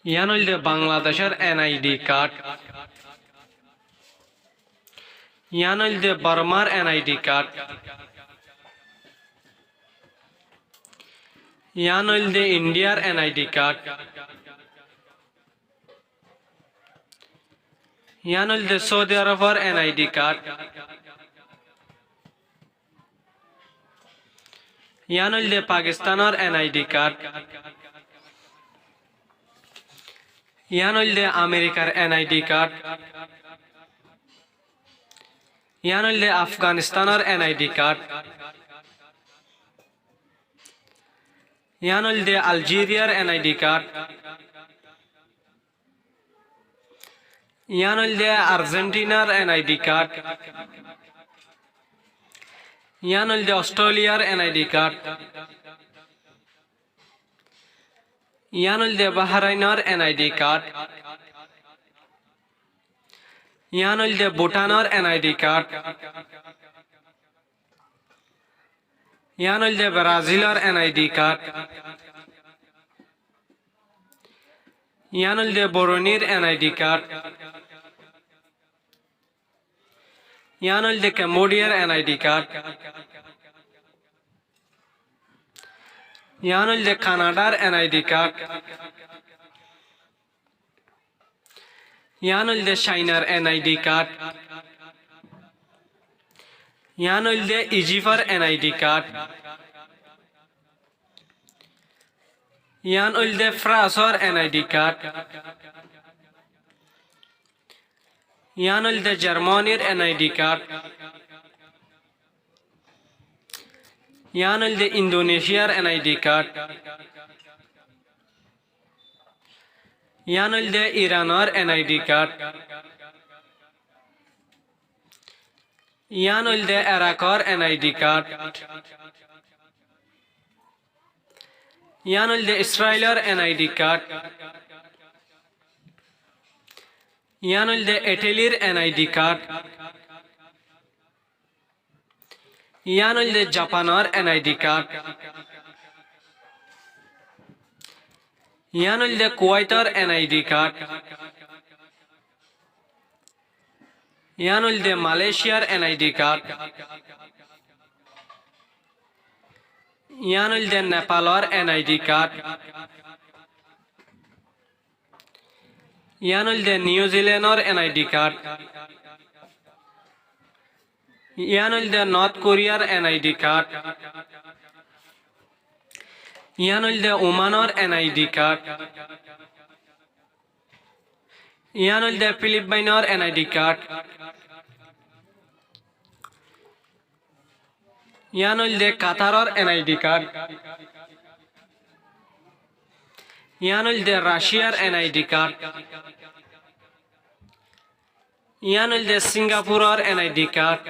ইয়ান হইলে বাংলাদেশের NID card. ইয়ান হইলে বর্মার এনআইডি কার্ড। ইয়ান হইলে ইন্ডিয়ার এনআইডি কার্ড। ইয়ান হইলে সৌদি আরবের এনআইডি কার্ড। ইয়ান হইলে পাকিস্তানের এনআইডি কার্ড। ইয়ান হইলে আমেরিকার এনআইডি কার্ড। ইয়ান হইলে আফগানিস্তানের এনআইডি কার্ড। ইয়ান হইলে আলজেরিয়ার এনআইডি কার্ড। ইয়ান হইলে আর্জেন্টিনার এনআইডি কার্ড। ইয়ান হইলে অস্ট্রেলিয়ার এনআইডি কার্ড। ইয়ান হইলে বাহরাইনের এনআইডি কার্ড। ইয়ান হইলে ভুটানের এনআইডি কার্ড। ইয়ান হইলে ব্রাজিলের এনআইডি কার্ড। ইয়ান হইলে বরুণীর এনআইডি কার্ড। ইয়ান হইলে কম্বোডিয়ার এনআইডি কার্ড। ইয়ান হইলে কানাডার এনআইডি কার্ড। ইয়ান হইলে চাইনার এনআইডি কার্ড। ইয়ান হইলে ইজিপ্টের এনআইডি কার্ড। ইয়ান হইলে ফ্রান্সের এনআইডি কার্ড। ইয়ান হইলে জার্মানির এনআইডি কার্ড। ইয়ান হইলে ইন্দোনেশিয়ার এনআইডি কার্ড। ইয়ান হইলে ইরানের এনআইডি কার্ড। ইয়ান হইলে ইরাকের এনআইডি কার্ড। ইয়ান হইলে ইসরায়েলের এনআইডি কার্ড। ইয়ান হইলে ইটালির এনআইডি কার্ড। ইয়ান হইলে জাপানের এনআইডি কার্ড। ইয়ান হইলে কুয়েতের এনআইডি কার্ড। ইয়ান হইলে মালয়েশিয়ার এনআইডি কার্ড। ইয়ান হইলে নেপালের এনআইডি কার্ড। ইয়ান হইলে নিউজিল্যান্ডের এনআইডি কার্ড। ইয়ান হইলে নর্থ কোরিয়ার এনআইডি কার্ড। ইয়ান হইলে ওমানের এনআইডি কার্ড। ইয়ান হইলে ফিলিপাইনের এনআইডি কার্ড। ইয়ান হইলে কাতারের এনআইডি কার্ড। ইয়ান হইলে রাশিয়ার এনআইডি কার্ড। ইয়ান হইলে সিঙ্গাপুরের এনআইডি কার্ড।